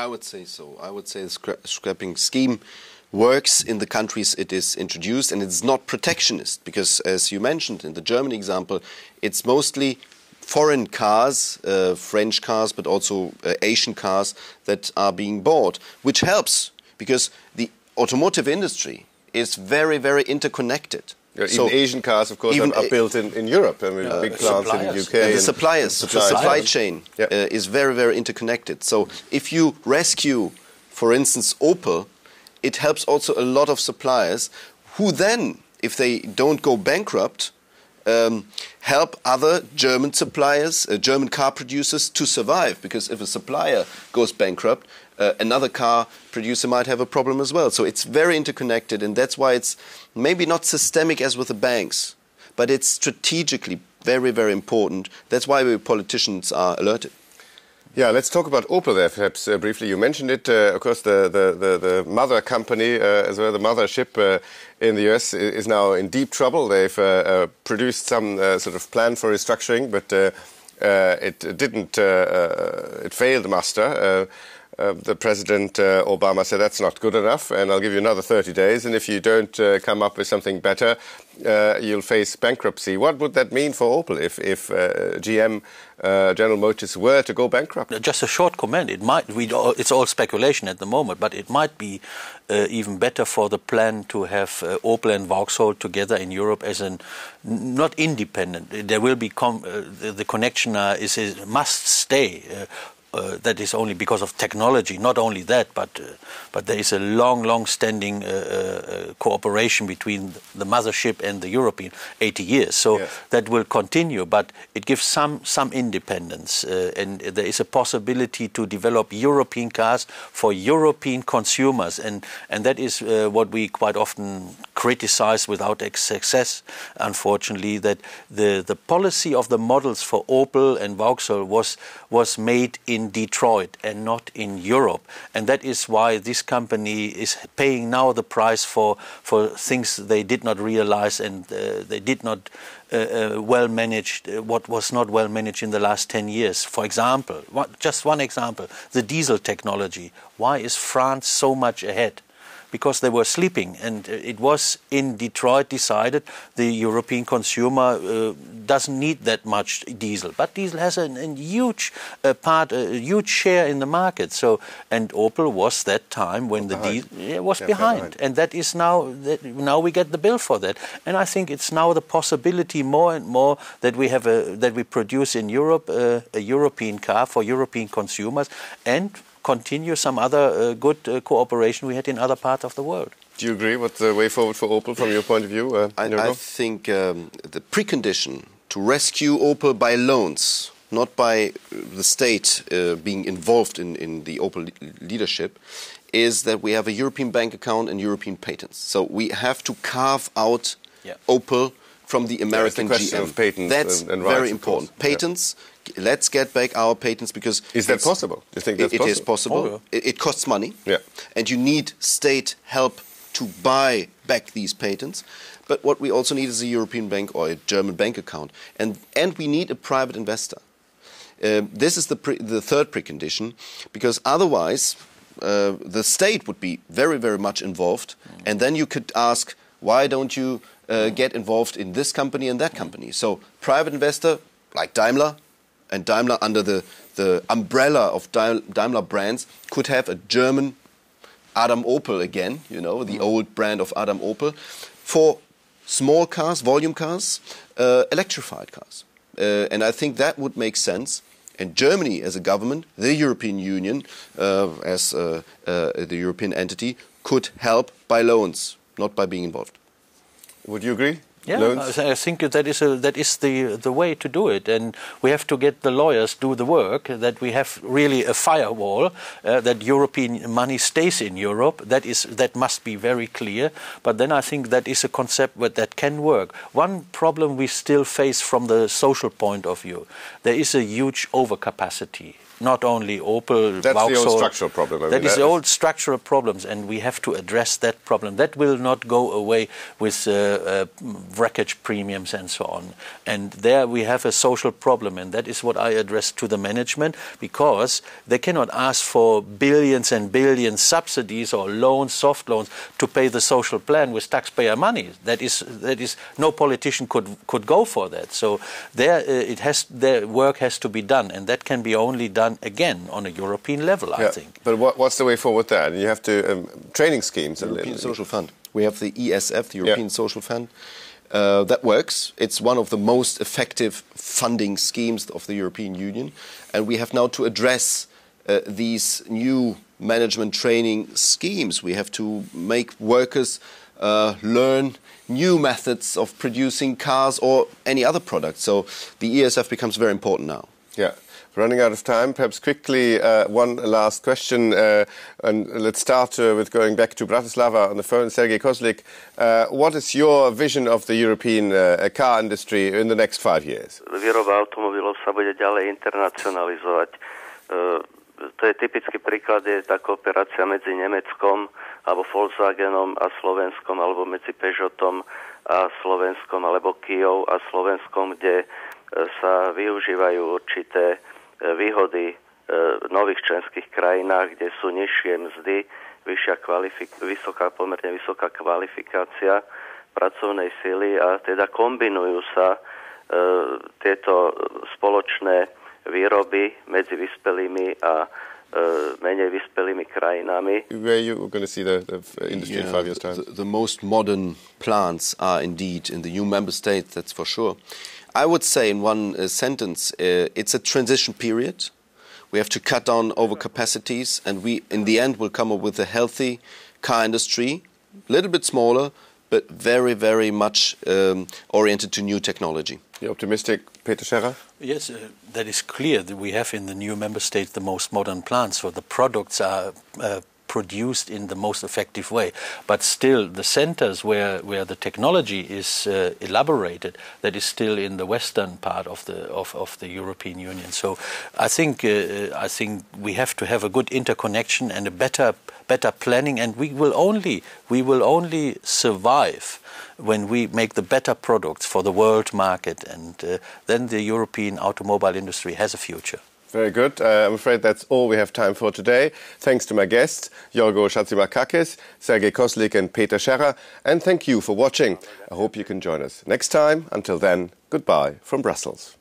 I would say so. I would say the scrapping scheme works in the countries it is introduced, and it's not protectionist because, as you mentioned in the German example, it's mostly foreign cars, French cars, but also Asian cars that are being bought, which helps because the automotive industry is very, very interconnected. Yeah, even Asian cars, of course, are built in Europe. I mean, big plants in the UK. And the suppliers, the supply chain is very, very interconnected. So if you rescue, for instance, Opel, it helps also a lot of suppliers who then, if they don't go bankrupt, help other German suppliers, German car producers to survive. Because if a supplier goes bankrupt, another car producer might have a problem as well. So it's very interconnected, and that's why it's maybe not systemic as with the banks, but it's strategically very, very important. That's why we politicians are alerted. Yeah, let's talk about Opel there, perhaps briefly. You mentioned it. Of course, the mother company, as well, the mothership in the US is now in deep trouble. They've produced some sort of plan for restructuring, but it didn't. It failed muster. The President Obama said that's not good enough, and I'll give you another 30 days, and if you don't come up with something better, you'll face bankruptcy. What would that mean for Opel if GM, General Motors, were to go bankrupt? Just a short comment. It might. It's all speculation at the moment, but it might be even better for the plan to have Opel and Vauxhall together in Europe as an not independent. There will be the connection must stay. That is only because of technology. Not only that, but there is a long-standing cooperation between the mothership and the European 80 years. So yes, that will continue, but it gives some independence, and there is a possibility to develop European cars for European consumers, and that is what we quite often criticize without success, unfortunately, that the policy of the models for Opel and Vauxhall was made in Detroit and not in Europe, and that is why this company is paying now the price for things they did not realize, and they did not well managed what was not well managed in the last 10 years. For example, just one example, the diesel technology. Why is France so much ahead? Because they were sleeping, and it was in Detroit decided the European consumer doesn't need that much diesel, but diesel has a huge huge share in the market. So, and Opel was that time when the diesel was behind, and that is now we get the bill for that. And I think it's now the possibility more and more that we have that we produce in Europe a European car for European consumers, and continue some other good cooperation we had in other parts of the world. Do you agree with the way forward for Opel from your point of view? I think the precondition to rescue Opel by loans, not by the state being involved in the Opel leadership, is that we have a European bank account and European patents. So we have to carve out Opel from the American GM. Of patents. That's and very important. Patents. Let's get back our patents, because is that possible? Do you think that's possible? It is possible. Oh, yeah. It costs money, and you need state help to buy back these patents. But what we also need is a European bank or a German bank account, and we need a private investor. This is the third precondition, because otherwise the state would be very, very much involved, and then you could ask, why don't you get involved in this company and that company? So private investor like Daimler, and Daimler under the umbrella of Daimler brands could have a German Adam Opel again, you know, the old brand of Adam Opel, for small cars, volume cars, electrified cars. And I think that would make sense. And Germany as a government, the European Union as the European entity, could help by loans, not by being involved. Would you agree? Yeah, loans? I think that is the way to do it, and we have to get the lawyers do the work. That we have really a firewall, that European money stays in Europe. That must be very clear. But then I think that is a concept that can work. One problem we still face from the social point of view: there is a huge overcapacity not only Opel, That's Vauxhall. the old structural problem. That is the old structural problems, and we have to address that problem. That will not go away with wreckage premiums and so on. And there we have a social problem, and that is what I address to the management, because they cannot ask for billions and billions subsidies or loans, soft loans, to pay the social plan with taxpayer money. That is no politician could go for that. So their work has to be done, and that can be only done again on a European level, I think. But what's the way forward there? You have to training schemes. The European Social Fund. We have the ESF, the European Social Fund. That works. It's one of the most effective funding schemes of the European Union, and we have now to address these new management training schemes. We have to make workers learn new methods of producing cars or any other product. So the ESF becomes very important now. Yeah. Running out of time, perhaps quickly one last question, and let's start with going back to Bratislava on the phone. Sergej Kozlik, what is your vision of the European car industry in the next 5 years? Výroba automobilov sa bude ďalej internacionalizovať. To je typický príklad, je tá kooperácia medzi Nemeckom alebo Volkswagenom a Slovenskom, alebo medzi Peugeotom a Slovenskom, alebo Kijou a Slovenskom, kde sa využívajú určité výhody v nových členských krajinách, kde sú nižšie mzdy, pomerne vysoká kvalifikácia pracovnej sily, a teda kombinujú sa tieto spoločné výroby medzi vyspelými a menej vyspelými krajinami. Where are you going to see the industry in 5 years' time? The most modern plants are indeed in the new member states, that's for sure. I would say in one sentence, it's a transition period. We have to cut down overcapacities, and we, in the end, will come up with a healthy car industry, a little bit smaller, but very, very much oriented to new technology. You're optimistic, Peter Scherrer? Yes, that is clear that we have in the new member states the most modern plants, so the products are produced in the most effective way. But still, the centers where the technology is elaborated, that is still in the western part of the European Union. So I think we have to have a good interconnection and a better planning, and we will only survive when we make the better products for the world market, and then the European automobile industry has a future. Very good. I'm afraid that's all we have time for today. Thanks to my guests, Yorgo Chatzimarkakis, Sergej Kozlik and Peter Scherrer, and thank you for watching. I hope you can join us next time. Until then, goodbye from Brussels.